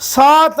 7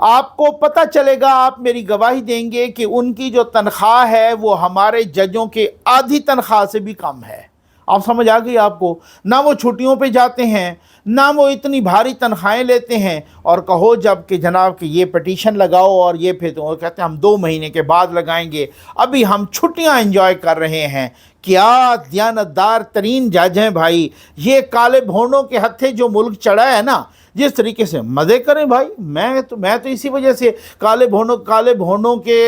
آپ کو پتہ چلے گا، آپ میری گواہی دیں گے کہ ان کی جو تنخواہ ہے وہ ہمارے ججوں کے آدھی تنخواہ سے بھی کم ہے۔ آپ سمجھ آ گئی آپ کو؟ نہ وہ چھٹیوں پہ جاتے ہیں، نہ وہ اتنی بھاری تنخواہیں لیتے ہیں، اور کہو جب کہ جناب کہ یہ پٹیشن لگاؤ اور یہ پھر تو کہتے ہیں ہم 2 مہینے کے بعد لگائیں گے، ابھی ہم چھٹیاں انجوائے کر رہے ہیں۔ کیا دیانتدار ترین جج ہیں بھائی! یہ کالے بھونوں کے ہتھے جو ملک چڑھا ہے نا، جس طریقے سے مزے کریں بھائی، میں تو اسی وجہ سے کالے بھونوں کے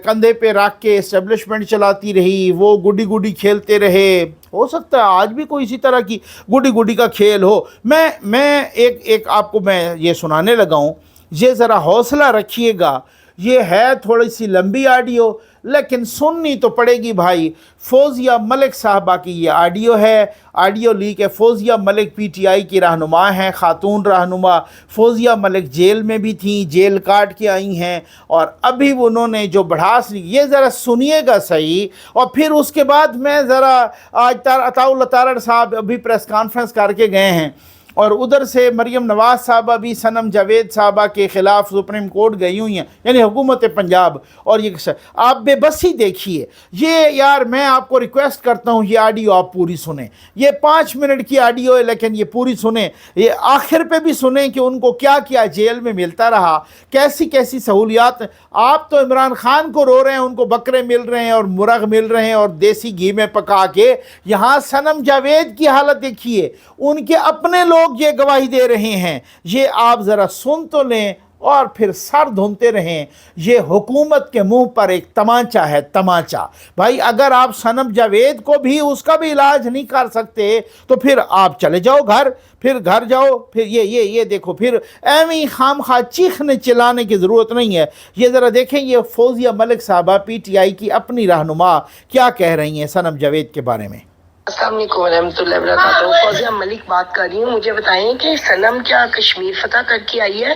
کندھے پہ رکھ کے اسٹیبلشمنٹ چلاتی رہی، وہ گڈی گڈی کھیلتے رہے۔ ہو سکتا ہے آج بھی کوئی اسی طرح کی گڈی گڈی کا کھیل ہو۔ میں ایک آپ کو میں یہ سنانے لگا ہوں، یہ ذرا حوصلہ رکھیے گا، یہ ہے تھوڑی سی لمبی آڈیو لیکن سننی تو پڑے گی بھائی۔ فوزیہ ملک صاحبہ کی یہ آڈیو ہے، آڈیو لیک ہے۔ فوزیہ ملک پی ٹی آئی کی رہنما ہیں، خاتون رہنما۔ فوزیہ ملک جیل میں بھی تھیں، جیل کاٹ کے آئی ہیں، اور ابھی انہوں نے جو بڑھاس لی، یہ ذرا سنیے گا صحیح، اور پھر اس کے بعد میں ذرا آج عطاء اللہ تارڑ صاحب ابھی پریس کانفرنس کر کے گئے ہیں، اور ادھر سے مریم نواز صاحبہ بھی صنم جاوید صاحبہ کے خلاف سپریم کورٹ گئی ہوئی ہیں، یعنی حکومت پنجاب۔ اور یہ آپ بے بسی دیکھیے، یہ یار میں آپ کو ریکویسٹ کرتا ہوں یہ آڈیو آپ پوری سنیں، یہ 5 منٹ کی آڈیو ہے لیکن یہ پوری سنیں، یہ آخر پہ بھی سنیں کہ ان کو کیا کیا جیل میں ملتا رہا، کیسی کیسی سہولیات۔ آپ تو عمران خان کو رو رہے ہیں، ان کو بکرے مل رہے ہیں اور مرغ مل رہے ہیں اور دیسی گھی میں پکا کے، یہاں صنم جاوید کی حالت دیکھیے، ان کے اپنے لوگ یہ گواہی دے رہے ہیں۔ یہ آپ ذرا سن تو لیں اور پھر سر دھنتے رہیں۔ یہ حکومت کے منہ پر ایک تمانچہ ہے، تمانچہ۔ بھائی اگر آپ صنم جاوید کو بھی اس کا بھی علاج نہیں کر سکتے تو پھر آپ چلے جاؤ گھر، پھر گھر جاؤ، پھر یہ دیکھو، پھر ایویں خام خواہ چیخنے چلانے کی ضرورت نہیں ہے۔ یہ ذرا دیکھیں یہ فوزیہ ملک صاحبہ پی ٹی آئی کی اپنی رہنما کیا کہہ رہی ہیں صنم جاوید کے بارے میں۔ السلام علیکم ورحمۃ اللہ وبرکاتہ۔ فوزیہ ملک بات کر رہی ہوں۔ مجھے بتائیں کہ صنم کیا کشمیر فتح کر کے آئی ہے؟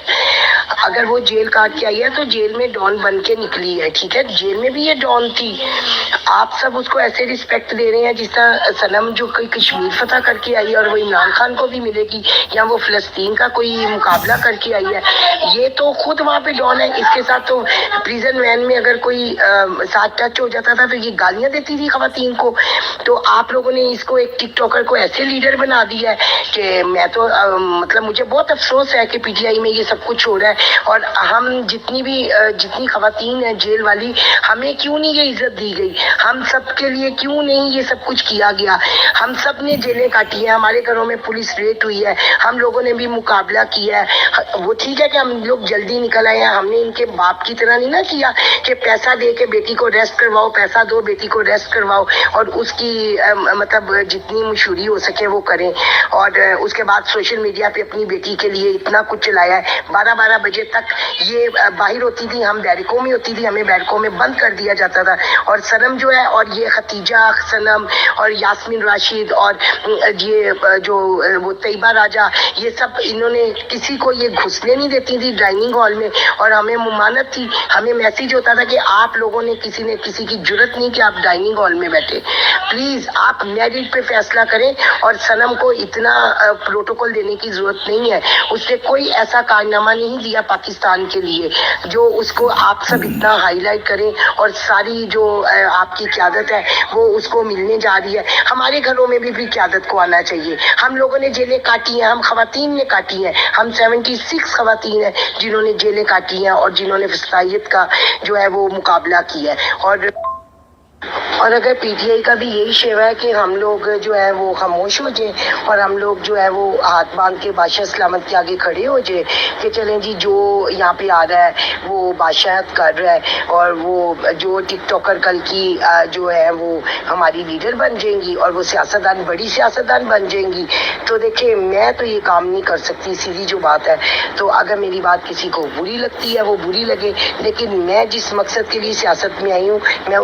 اگر وہ جیل کاٹ کے آئی ہے تو جیل میں ڈان بن کے نکلی ہے، ٹھیک ہے؟ جیل میں بھی یہ ڈان تھی۔ آپ سب اس کو ایسے رسپیکٹ دے رہے ہیں جس طرح صنم جو کوئی کشمیر فتح کر کے آئی ہے اور وہ عمران خان کو بھی ملے گی، یا وہ فلسطین کا کوئی مقابلہ کر کے آئی ہے۔ یہ تو خود وہاں پہ ڈان ہے۔ اس کے ساتھ تو پریزن وین میں اگر کوئی ساتھ ٹچ ہو جاتا تھا تو یہ گالیاں دیتی تھی خواتین کو۔ تو آپ لوگوں نے اس کو ایک ٹک ٹاکر کو ایسے لیڈر بنا دیا ہے کہ میں تو مطلب مجھے بہت افسوس ہے کہ پی ٹی آئی میں یہ سب کچھ ہو رہا ہے۔ اور ہم جتنی خواتین ہیں جیل والی، ہمیں کیوں نہیں یہ عزت دی گئی؟ ہم سب کے لیے کیوں نہیں یہ سب کچھ کیا گیا؟ ہم سب نے جیلیں کاٹی ہیں، ہمارے گھروں میں پولیس ریٹ ہوئی ہے، ہم لوگوں نے بھی مقابلہ کیا ہے۔ وہ ٹھیک ہے کہ ہم لوگ جلدی نکل آئے ہیں، ہم نے ان کے باپ کی طرح نہیں نا کیا کہ پیسہ دے کے بیٹی کو ریسٹ کرواؤ، پیسہ دو بیٹی کو ریسٹ کرواؤ اور اس کی مطلب جتنی مشہوری ہو سکے وہ کریں۔ اور اس کے بعد سوشل میڈیا پہ اپنی بیٹی کے لیے اتنا کچھ چلایا ہے۔ 12 بجے تک یہ باہر ہوتی تھی، ہم بیرکوں میں ہوتی تھی، ہمیں بیرکوں میں بند کر دیا جاتا تھا۔ اور صنم جو ہے، اور یہ ختیجہ صنم اور یاسمین راشد اور یہ جو وہ طیبہ راجہ، یہ سب انہوں نے کسی کو یہ گھسنے نہیں دیتی تھی ڈائننگ ہال میں، اور ہمیں ممانعت تھی، ہمیں میسیج ہوتا تھا کہ آپ لوگوں نے کسی نے کسی کی جرت نہیں کہ آپ ڈائننگ ہال میں بیٹھے۔ پلیز آپ میرٹ پہ فیصلہ کریں، اور صنم کو اتنا پروٹوکول دینے کی ضرورت نہیں ہے۔ اس نے کوئی ایسا کارنامہ نہیں دیا پاکستان کے لیے جو اس کو آپ سب اتنا ہائی لائٹ کریں، اور ساری جو آپ کی قیادت ہے وہ اس کو ملنے جا رہی ہے۔ ہمارے گھروں میں بھی قیادت کو آنا چاہیے۔ ہم لوگوں نے جیلیں کاٹی ہیں، ہم خواتین نے کاٹی ہیں، ہم 76 خواتین ہیں جنہوں نے جیلیں کاٹی ہیں اور جنہوں نے فسطائیت کا جو ہے وہ مقابلہ کیا ہے۔ اور اگر پی ٹی آئی کا بھی یہی شیوا ہے کہ ہم لوگ جو ہے وہ خاموش ہو جائیں، اور ہم لوگ جو ہے وہ ہاتھ باندھ کے بادشاہ سلامت کے آگے کھڑے ہو جائیں کہ چلیں جی جو یہاں پہ آ رہا ہے وہ بادشاہت کر رہا ہے، اور وہ جو ٹک ٹاکر کل کی جو ہے وہ ہماری لیڈر بن جائیں گی، اور وہ سیاستدان بڑی سیاستدان بن جائیں گی، تو دیکھیں میں تو یہ کام نہیں کر سکتی، سیدھی جو بات ہے۔ تو اگر میری بات کسی کو بری لگتی ہے وہ بری لگے، لیکن میں جس مقصد کے لیے سیاست میں آئی ہوں، میں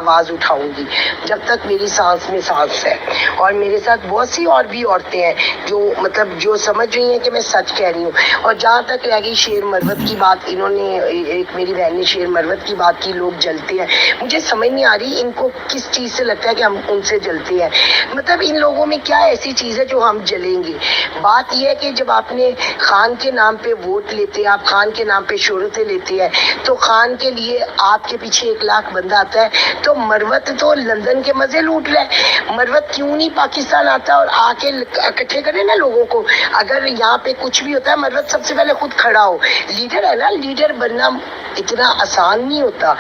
آواز اٹھاؤں گی جب تک میری سانس میں سانس ہے. اور میرے ساتھ بہت سی اور بھی عورتیں ہیں جو مطلب جو سمجھ رہی ہیں کہ میں سچ کہہ رہی ہوں. اور جہاں تک رہ گئی شیر مروت کی بات، انہوں نے ایک میری بہن نے شیر مروت کی بات کی، لوگ جلتے ہیں. مجھے سمجھ نہیں آ رہی ان کو کس چیز سے لگتا ہے کہ ہم ان سے جلتے ہیں. مطلب ان لوگوں میں کیا ایسی چیز ہے جو ہم جلیں گے؟ بات یہ ہے کہ جب آپ نے خان کے نام پہ ووٹ لیتے ہیں، آپ خان کے نام پہ شہرتیں لیتے ہیں، تو خان کے لیے آپ کے پیچھے 1 لاکھ بندہ آتا ہے. تو مروت تو لندن کے مزے لوٹ رہا ہے، مروت کیوں نہیں پاکستان آتا اور آ کے اکٹھے کرے نا لوگوں کو؟ اگر یہاں پہ کچھ بھی ہوتا ہے مروت سب سے پہلے خود کھڑا ہو. لیڈر ہے نا، لیڈر بننا اتنا آسان نہیں ہوتا.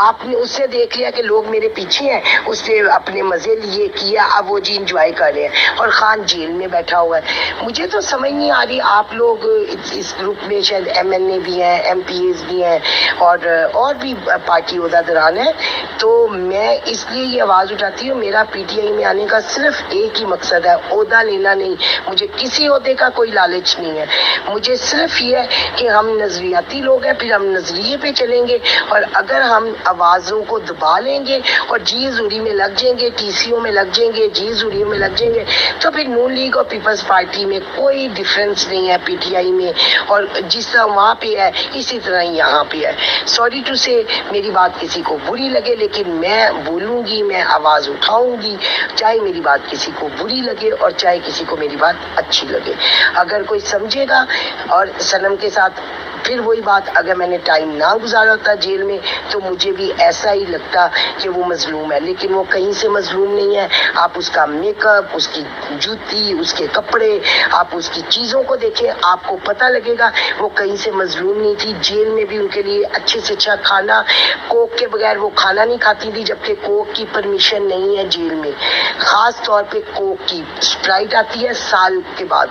آپ نے اس سے دیکھ لیا کہ لوگ میرے پیچھے ہیں، اس سے اپنے مزے لیے کیا، اب وہ جی انجوائے کر رہے ہیں اور خان جیل میں بیٹھا ہوا ہے. مجھے تو سمجھ نہیں آ رہی. آپ لوگ اس گروپ میں شاید ایم این اے بھی ہیں، ایم پی ایز بھی ہیں اور بھی پارٹی عہدہ دران ہیں. تو میں اس لیے یہ آواز اٹھاتی ہوں، میرا پی ٹی آئی میں آنے کا صرف ایک ہی مقصد ہے، عہدہ لینا نہیں. مجھے کسی عہدے کا کوئی لالچ نہیں ہے. مجھے صرف یہ ہے کہ ہم نظریاتی لوگ ہیں، پھر ہم نظریے پہ چلیں گے. اور اگر ہم آوازوں کو دبا لیں گے اور جی زوری میں لگ جائیں گے، ٹی سی او میں لگ جائیں گے، جی زوری میں لگ جائیں گے، تو پھر نون لیگ اور پیپلز پارٹی میں کوئی ڈفرینس نہیں ہے پی ٹی آئی میں. اور جس طرح وہاں پہ ہے اسی طرح یہاں پہ ہے. سوری ٹو سے میری بات کسی کو بری لگے، لیکن میں بولوں گی، میں آواز اٹھاؤں گی، چاہے میری بات کسی کو بری لگے اور چاہے کسی کو میری بات اچھی لگے. اگر کوئی سمجھے گا. اور صنم کے ساتھ پھر وہی بات، اگر میں نے ٹائم نہ گزارا ہوتا جیل میں تو مجھے بھی ایسا ہی لگتا کہ وہ مظلوم ہے. لیکن وہ کہیں سے مظلوم نہیں ہے. آپ اس کا میک اپ، اس کی جوتی، اس کے کپڑے، آپ اس کی چیزوں کو دیکھیں، آپ کو پتہ لگے گا وہ کہیں سے مظلوم نہیں تھی. جیل میں بھی ان کے لیے اچھے سے اچھا کھانا، کوک کے بغیر وہ کھانا نہیں کھاتی تھی، جبکہ کوک کی پرمیشن نہیں ہے جیل میں. خاص طور پہ کوک کی اسپرائٹ آتی ہے سال کے بعد،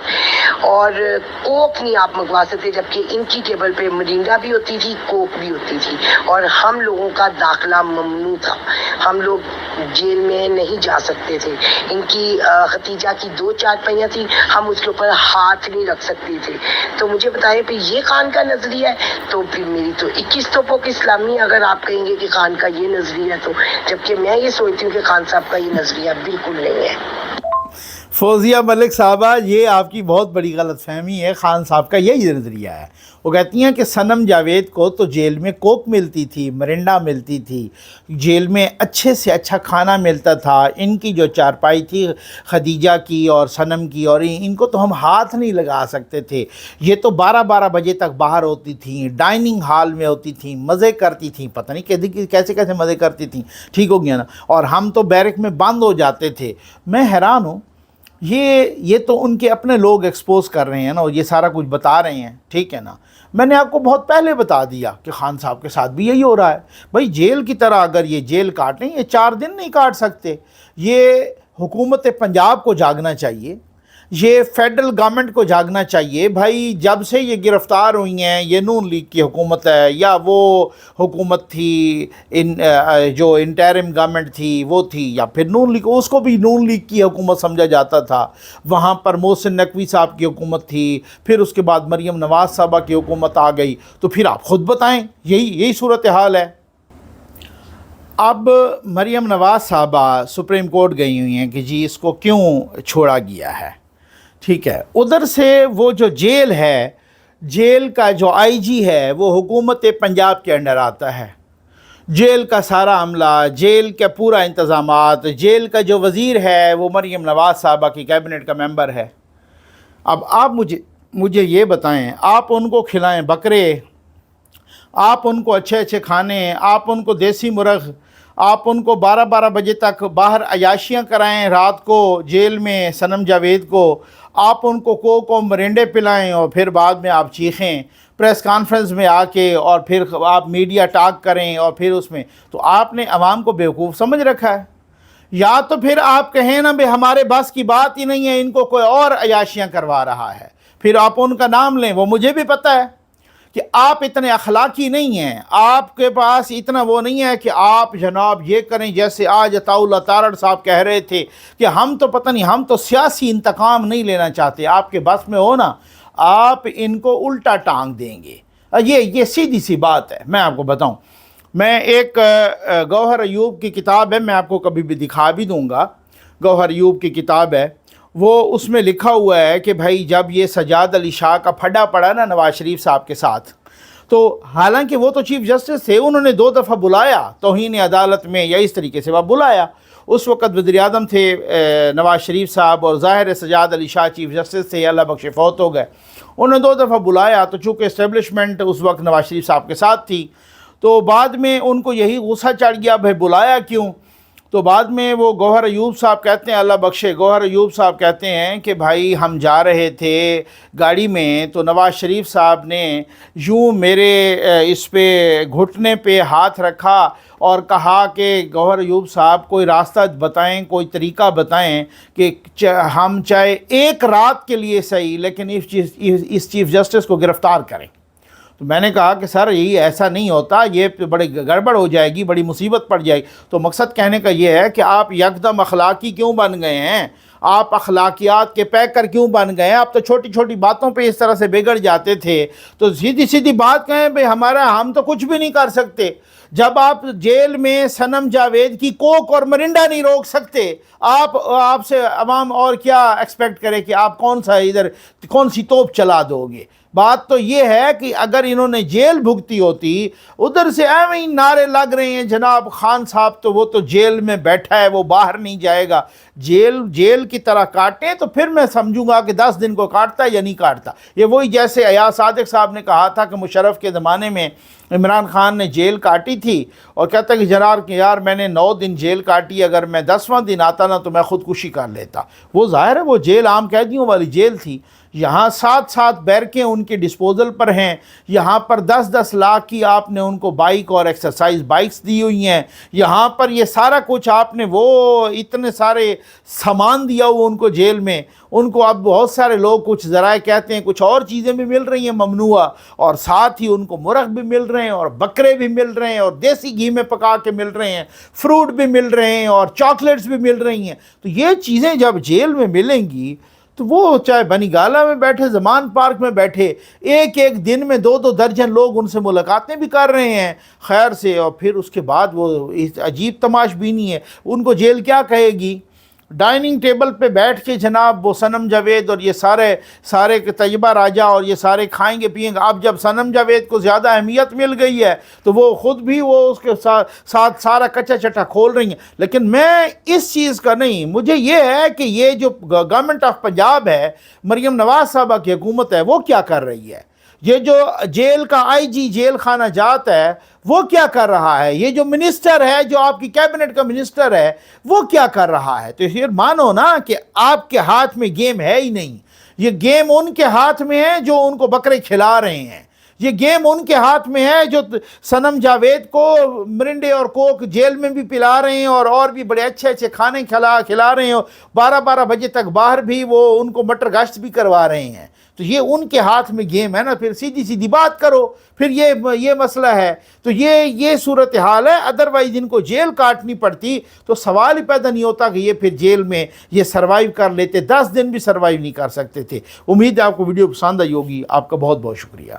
اور کوک نہیں آپ منگوا سکتے، جبکہ ان کی ٹیبل پہ مرینڈا بھی ہوتی تھی، کوک بھی ہوتی تھی. اور ہم لوگوں کا داخلہ ممنوع تھا، ہم لوگ جیل میں نہیں جا سکتے تھے. ان کی ختیجہ کی 2 چارپائیاں تھیں، ہم اس کے اوپر ہاتھ نہیں رکھ سکتے تھے. تو مجھے بتائیں پھر یہ خان کا نظریہ ہے؟ تو پھر میری تو 21 توپوں کی اسلامی، اگر آپ کہیں گے کہ خان کا یہ نظریہ ہے تو، جبکہ میں یہ سوچتی ہوں کہ خان صاحب کا یہ نظریہ بالکل نہیں ہے. فوزیہ ملک صاحبہ، یہ آپ کی بہت بڑی غلط فہمی ہے. خان صاحب کا یہی نظریہ ہے. وہ کہتی ہیں کہ صنم جاوید کو تو جیل میں کوک ملتی تھی، مرنڈا ملتی تھی، جیل میں اچھے سے اچھا کھانا ملتا تھا. ان کی جو چارپائی تھی خدیجہ کی اور صنم کی، اور ان کو تو ہم ہاتھ نہیں لگا سکتے تھے. یہ تو 12 بجے تک باہر ہوتی تھیں، ڈائننگ ہال میں ہوتی تھیں، مزے کرتی تھیں. پتہ نہیں کیسے کیسے مزے کرتی تھیں. ٹھیک ہو گیا نا؟ اور ہم تو بیرک میں بند ہو جاتے تھے. میں حیران ہوں، یہ تو ان کے اپنے لوگ ایکسپوز کر رہے ہیں نا، اور یہ سارا کچھ بتا رہے ہیں. ٹھیک ہے نا؟ میں نے آپ کو بہت پہلے بتا دیا کہ خان صاحب کے ساتھ بھی یہی ہو رہا ہے. بھائی جیل کی طرح اگر یہ جیل کاٹیں، یہ 4 دن نہیں کاٹ سکتے. یہ حکومت پنجاب کو جاگنا چاہیے، یہ فیڈرل گورنمنٹ کو جاگنا چاہیے. بھائی جب سے یہ گرفتار ہوئی ہیں، یہ نون لیگ کی حکومت ہے یا وہ حکومت تھی جو انٹرم گورنمنٹ تھی وہ تھی، یا پھر نون لیگ، اس کو بھی نون لیگ کی حکومت سمجھا جاتا تھا. وہاں پر محسن نقوی صاحب کی حکومت تھی، پھر اس کے بعد مریم نواز صاحبہ کی حکومت آ گئی. تو پھر آپ خود بتائیں، یہی صورتحال ہے. اب مریم نواز صاحبہ سپریم کورٹ گئی ہوئی ہیں کہ جی اس کو کیوں چھوڑا گیا ہے. ٹھیک ہے، ادھر سے وہ جو جیل ہے، جیل کا جو آئی جی ہے وہ حکومت پنجاب کے انڈر آتا ہے. جیل کا سارا عملہ، جیل کا پورا انتظامات، جیل کا جو وزیر ہے وہ مریم نواز صاحبہ کی کیبنٹ کا ممبر ہے. اب آپ مجھے یہ بتائیں، آپ ان کو کھلائیں بکرے، آپ ان کو اچھے اچھے کھانے، آپ ان کو دیسی مرغ، آپ ان کو 12 بجے تک باہر عیاشیاں کرائیں، رات کو جیل میں صنم جاوید کو آپ ان کو کوک و مرینڈے پلائیں، اور پھر بعد میں آپ چیخیں پریس کانفرنس میں آ کے، اور پھر آپ میڈیا ٹاک کریں، اور پھر اس میں تو آپ نے عوام کو بیوقوف سمجھ رکھا ہے. یا تو پھر آپ کہیں نا بھئی ہمارے بس کی بات ہی نہیں ہے، ان کو کوئی اور عیاشیاں کروا رہا ہے، پھر آپ ان کا نام لیں. وہ مجھے بھی پتہ ہے کہ آپ اتنے اخلاقی نہیں ہیں، آپ کے پاس اتنا وہ نہیں ہے کہ آپ جناب یہ کریں. جیسے آج عطاء اللہ تارڑ صاحب کہہ رہے تھے کہ ہم تو پتہ نہیں، ہم تو سیاسی انتقام نہیں لینا چاہتے. آپ کے بس میں ہو نا، آپ ان کو الٹا ٹانگ دیں گے. یہ سیدھی سی بات ہے. میں آپ کو بتاؤں، میں ایک گوہر ایوب کی کتاب ہے، میں آپ کو کبھی بھی دکھا بھی دوں گا، گوہر ایوب کی کتاب ہے، وہ اس میں لکھا ہوا ہے کہ بھائی جب یہ سجاد علی شاہ کا پھڈا پڑا نا نواز شریف صاحب کے ساتھ، تو حالانکہ وہ تو چیف جسٹس تھے، انہوں نے 2 دفعہ بلایا توہین عدالت میں یا اس طریقے سے وہ بلایا، اس وقت وزیر اعظم تھے نواز شریف صاحب، اور ظاہر سجاد علی شاہ چیف جسٹس تھے، اللہ بخش فوت ہو گئے، انہوں نے 2 دفعہ بلایا، تو چونکہ اسٹیبلشمنٹ اس وقت نواز شریف صاحب کے ساتھ تھی، تو بعد میں ان کو یہی غصہ چڑھ گیا بھائی بلایا کیوں، تو بعد میں وہ گوہر ایوب صاحب کہتے ہیں، اللہ بخشے، گوہر ایوب صاحب کہتے ہیں کہ بھائی ہم جا رہے تھے گاڑی میں، تو نواز شریف صاحب نے یوں میرے اس پہ گھٹنے پہ ہاتھ رکھا اور کہا کہ گوہر ایوب صاحب کوئی راستہ بتائیں، کوئی طریقہ بتائیں کہ ہم چاہے ایک رات کے لیے صحیح لیکن اس چیف جسٹس کو گرفتار کریں۔ تو میں نے کہا کہ سر یہی ایسا نہیں ہوتا، یہ بڑی گڑبڑ ہو جائے گی، بڑی مصیبت پڑ جائے گی۔ تو مقصد کہنے کا یہ ہے کہ آپ یکدم اخلاقی کیوں بن گئے ہیں، آپ اخلاقیات کے پیکر کیوں بن گئے ہیں، آپ تو چھوٹی چھوٹی باتوں پہ اس طرح سے بگڑ جاتے تھے، تو سیدھی سیدھی بات کہیں بھئی ہم تو کچھ بھی نہیں کر سکتے۔ جب آپ جیل میں صنم جاوید کی کوک اور مرنڈا نہیں روک سکتے، آپ سے عوام اور کیا ایکسپیکٹ کرے کہ آپ کون سی توپ چلا دو گے۔ بات تو یہ ہے کہ اگر انہوں نے جیل بھگتی ہوتی، ادھر سے ایویں نعرے لگ رہے ہیں جناب خان صاحب تو وہ تو جیل میں بیٹھا ہے، وہ باہر نہیں جائے گا، جیل کی طرح کاٹیں تو پھر میں سمجھوں گا کہ 10 دن کو کاٹتا یا نہیں کاٹتا۔ یہ وہی جیسے ایاز صادق صاحب نے کہا تھا کہ مشرف کے زمانے میں عمران خان نے جیل کاٹی تھی، اور کہتا کہ جناب یار میں نے 9 دن جیل کاٹی، اگر میں 10واں دن آتا نا تو میں خودکشی کر لیتا۔ وہ ظاہر ہے وہ جیل عام قیدیوں والی جیل تھی، یہاں 7 بیرکیں ان کے ڈسپوزل پر ہیں، یہاں پر 10 لاکھ کی آپ نے ان کو بائک اور ایکسرسائز بائکس دی ہوئی ہیں، یہاں پر یہ سارا کچھ آپ نے وہ اتنے سارے سامان دیا ہوا ان کو جیل میں، ان کو اب بہت سارے لوگ کچھ ذرائع کہتے ہیں کچھ اور چیزیں بھی مل رہی ہیں ممنوعہ، اور ساتھ ہی ان کو مرغ بھی مل رہے ہیں اور بکرے بھی مل رہے ہیں اور دیسی گھی میں پکا کے مل رہے ہیں، فروٹ بھی مل رہے ہیں اور چاکلیٹس بھی مل رہی ہیں۔ تو یہ چیزیں جب جیل میں ملیں گی تو وہ چاہے بنی گالہ میں بیٹھے، زمان پارک میں بیٹھے، ایک دن میں 2 درجن لوگ ان سے ملاقاتیں بھی کر رہے ہیں خیر سے، اور پھر اس کے بعد وہ عجیب تماش بینی ہے، ان کو جیل کیا کہے گی؟ ڈائننگ ٹیبل پہ بیٹھ کے جناب وہ صنم جاوید اور یہ سارے طیبہ راجہ اور یہ سارے کھائیں گے پیئیں گے۔ اب جب صنم جاوید کو زیادہ اہمیت مل گئی ہے تو وہ خود بھی وہ اس کے ساتھ سارا کچا چٹا کھول رہی ہیں، لیکن میں اس چیز کا نہیں، مجھے یہ ہے کہ یہ جو گورنمنٹ آف پنجاب ہے، مریم نواز صاحبہ کی حکومت ہے، وہ کیا کر رہی ہے؟ یہ جو جیل کا آئی جی جیل خانہ جات ہے وہ کیا کر رہا ہے؟ یہ جو منسٹر ہے، جو آپ کی کیبنٹ کا منسٹر ہے، وہ کیا کر رہا ہے؟ تو یہ مانو نا کہ آپ کے ہاتھ میں گیم ہے ہی نہیں، یہ گیم ان کے ہاتھ میں ہے جو ان کو بکرے کھلا رہے ہیں، یہ گیم ان کے ہاتھ میں ہے جو صنم جاوید کو مرنڈے اور کوک جیل میں بھی پلا رہے ہیں اور بھی بڑے اچھے کھانے کھلا رہے ہیں، 12 بجے تک باہر بھی وہ ان کو مٹر گشت بھی کروا رہے ہیں۔ تو یہ ان کے ہاتھ میں گیم ہے نا، پھر سیدھی بات کرو، پھر یہ مسئلہ ہے۔ تو یہ صورتحال ہے، ادروائز ان کو جیل کاٹنی پڑتی تو سوال ہی پیدا نہیں ہوتا کہ یہ پھر جیل میں یہ سروائیو کر لیتے، 10 دن بھی سروائیو نہیں کر سکتے تھے۔ امید ہے آپ کو ویڈیو پسند آئی ہوگی، آپ کا بہت بہت شکریہ۔